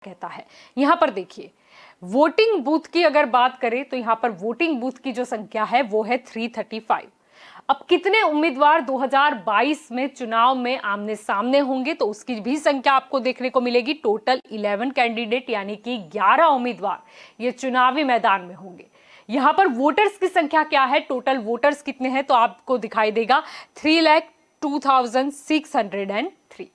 कहता है। यहाँ पर देखिए वोटिंग बूथ की अगर बात करें तो यहाँ पर वोटिंग बूथ की जो संख्या है वो है 335। अब कितने उम्मीदवार 2022 में चुनाव में आमने सामने होंगे तो उसकी भी संख्या आपको देखने को मिलेगी। टोटल 11 कैंडिडेट यानी कि 11 उम्मीदवार ये चुनावी मैदान में होंगे। यहाँ पर वोटर्स की संख्या क्या है, टोटल वोटर्स कितने हैं तो आपको दिखाई देगा 3,02,603।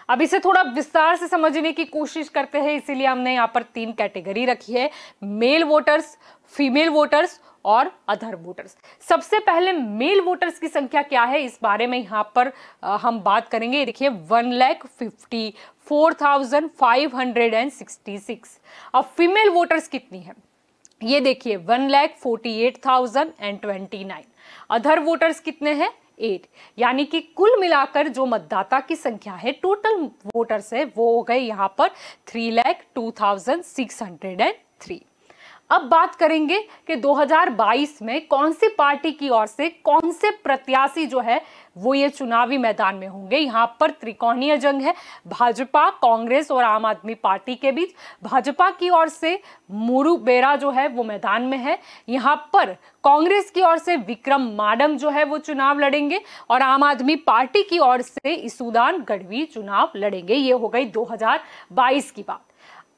अब इसे थोड़ा विस्तार से समझने की कोशिश करते हैं, इसीलिए हमने यहाँ पर 3 कैटेगरी रखी है, मेल वोटर्स, फीमेल वोटर्स और अदर वोटर्स। सबसे पहले मेल वोटर्स की संख्या क्या है इस बारे में यहाँ पर हम बात करेंगे। देखिए 1,54,566। अब फीमेल वोटर्स कितनी है ये देखिए 1,48,029। अदर वोटर्स कितने हैं 8, यानी कि कुल मिलाकर जो मतदाता की संख्या है टोटल वोटर्स है वो हो गए यहाँ पर 3,02,603। अब बात करेंगे कि 2022 में कौन सी पार्टी की ओर से कौन से प्रत्याशी जो है वो ये चुनावी मैदान में होंगे। यहाँ पर त्रिकोणीय जंग है, भाजपा, कांग्रेस और आम आदमी पार्टी के बीच। भाजपा की ओर से मुरु बेरा जो है वो मैदान में है। यहाँ पर कांग्रेस की ओर से विक्रम माडम जो है वो चुनाव लड़ेंगे और आम आदमी पार्टी की ओर से इसुदान गढ़वी चुनाव लड़ेंगे। ये हो गई 2022 की बात।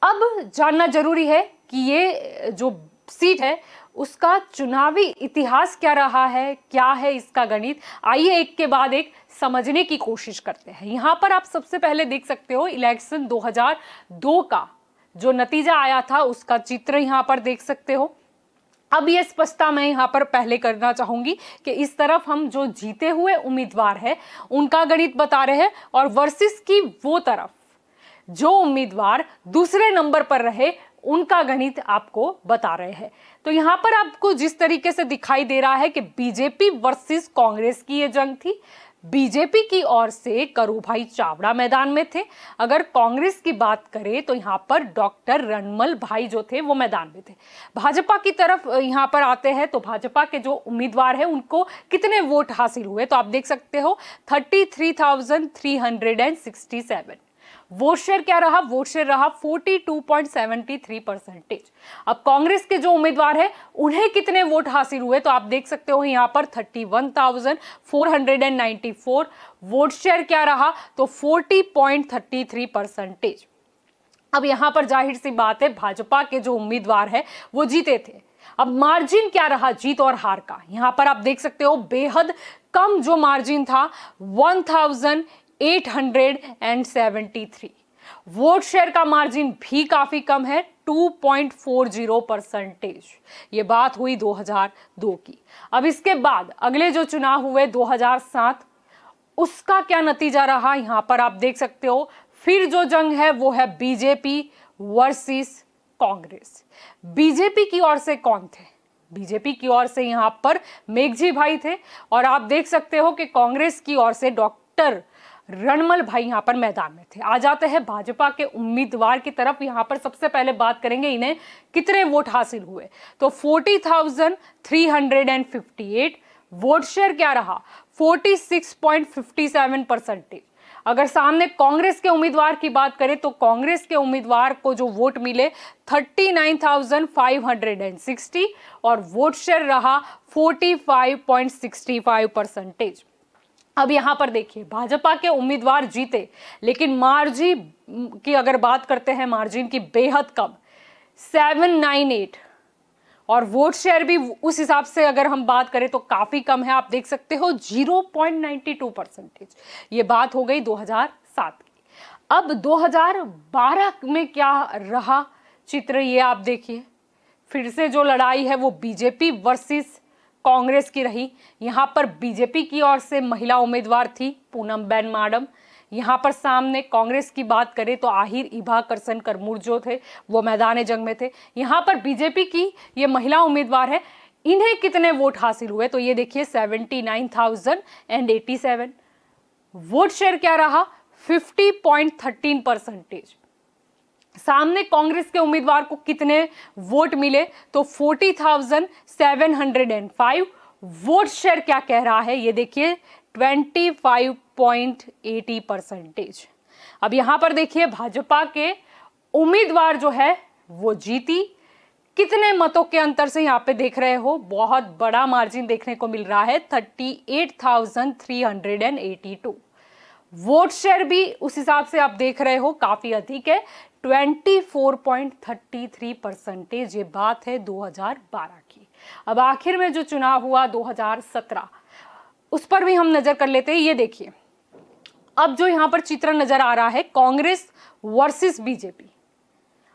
अब जानना जरूरी है कि ये जो सीट है उसका चुनावी इतिहास क्या रहा है, क्या है इसका गणित। आइए एक के बाद एक समझने की कोशिश करते हैं। यहाँ पर आप सबसे पहले देख सकते हो इलेक्शन 2002 का जो नतीजा आया था उसका चित्र यहाँ पर देख सकते हो। अब ये स्पष्टता मैं यहाँ पर पहले करना चाहूंगी कि इस तरफ हम जो जीते हुए उम्मीदवार है उनका गणित बता रहे हैं और वर्सेस की वो तरफ जो उम्मीदवार दूसरे नंबर पर रहे उनका गणित आपको बता रहे हैं। तो यहाँ पर आपको जिस तरीके से दिखाई दे रहा है कि बीजेपी वर्सेस कांग्रेस की ये जंग थी। बीजेपी की ओर से करूभाई चावड़ा मैदान में थे। अगर कांग्रेस की बात करें तो यहाँ पर डॉक्टर रणमल भाई जो थे वो मैदान में थे। भाजपा की तरफ यहाँ पर आते हैं तो भाजपा के जो उम्मीदवार है उनको कितने वोट हासिल हुए तो आप देख सकते हो 33,367। वोट शेयर क्या रहा, वोट शेयर रहा 42.73%। अब कांग्रेस के जो उम्मीदवार है उन्हें कितने वोट हासिल हुए तो आप देख सकते हो यहाँ पर 31,494। वोट शेयर क्या रहा तो 40.33%। अब यहाँ पर जाहिर सी बात है भाजपा के जो उम्मीदवार है वो जीते थे। अब मार्जिन क्या रहा जीत और हार का, यहाँ पर आप देख सकते हो बेहद कम जो मार्जिन था 1,873। वोट शेयर का मार्जिन भी काफी कम है 2.40%। ये बात हुई 2002 की। अब इसके बाद अगले जो चुनाव हुए 2007 उसका क्या नतीजा रहा यहाँ पर आप देख सकते हो। फिर जो जंग है वो है बीजेपी वर्सेस कांग्रेस। बीजेपी की ओर से कौन थे, बीजेपी की ओर से यहाँ पर मेघजी भाई थे और आप देख सकते हो कि कांग्रेस की ओर से डॉक्टर रणमल भाई यहाँ पर मैदान में थे। आ जाते हैं भाजपा के उम्मीदवार की तरफ। यहाँ पर सबसे पहले बात करेंगे इन्हें कितने वोट हासिल हुए तो 40,358। वोट शेयर क्या रहा 46.57%। अगर सामने कांग्रेस के उम्मीदवार की बात करें तो कांग्रेस के उम्मीदवार को जो वोट मिले 39,560 और वोट शेयर रहा 45.65%। अब यहां पर देखिए भाजपा के उम्मीदवार जीते लेकिन मार्जिन की अगर बात करते हैं मार्जिन की बेहद कम 798 और वोट शेयर भी उस हिसाब से अगर हम बात करें तो काफी कम है। आप देख सकते हो 0.92%। ये बात हो गई 2007 की। अब 2012 में क्या रहा चित्र ये आप देखिए। फिर से जो लड़ाई है वो बीजेपी वर्सेस कांग्रेस की रही। यहाँ पर बीजेपी की ओर से महिला उम्मीदवार थी पूनम बेन माडम। यहाँ पर सामने कांग्रेस की बात करें तो आहिर इभा करसन करमुर जो थे वो मैदान जंग में थे। यहाँ पर बीजेपी की ये महिला उम्मीदवार है, इन्हें कितने वोट हासिल हुए तो ये देखिए 79,087। वोट शेयर क्या रहा 50.13%। सामने कांग्रेस के उम्मीदवार को कितने वोट मिले तो 40,705। वोट शेयर क्या कह रहा है ये देखिए 25.80%। अब यहां पर देखिए भाजपा के उम्मीदवार जो है वो जीती। कितने मतों के अंतर से यहाँ पे देख रहे हो, बहुत बड़ा मार्जिन देखने को मिल रहा है, 38,382। वोट शेयर भी उस हिसाब से आप देख रहे हो काफी अधिक है, 24.33%। ये बात है 2012 की। अब आखिर में जो चुनाव हुआ 2017, उस पर भी हम नजर कर लेते हैं। ये देखिए, अब जो यहां पर चित्र नजर आ रहा है कांग्रेस वर्सेस बीजेपी।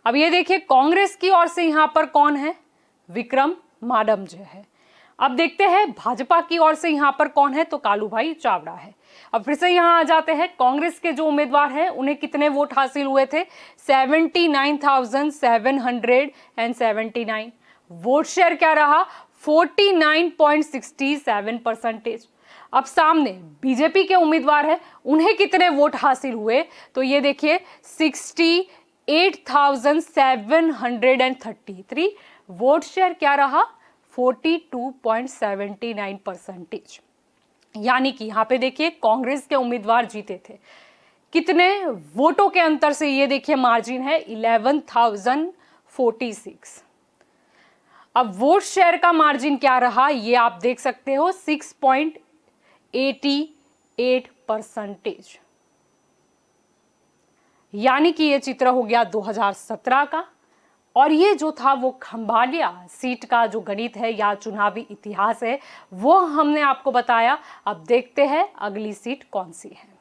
अब ये देखिए, कांग्रेस की ओर से यहां पर कौन है, विक्रम माडम जो है। अब देखते हैं भाजपा की ओर से यहां पर कौन है, तो कालूभाई चावड़ा है। अब फिर से यहां आ जाते हैं, कांग्रेस के जो उम्मीदवार हैं उन्हें कितने वोट हासिल हुए थे, 79,779। वोट शेयर क्या रहा, 49.67%। अब सामने बीजेपी के उम्मीदवार हैं, उन्हें कितने वोट हासिल हुए, तो ये देखिए 68,733। वोट शेयर क्या रहा, 42.79%। यानी कि यहां पे देखिए कांग्रेस के उम्मीदवार जीते थे। कितने वोटों के अंतर से, ये देखिए मार्जिन है 11,046। अब वोट शेयर का मार्जिन क्या रहा, ये आप देख सकते हो 6.88%। यानी कि ये चित्र हो गया 2017 का। और ये जो था वो खंभालिया सीट का जो गणित है या चुनावी इतिहास है, वो हमने आपको बताया। अब देखते हैं अगली सीट कौन सी है।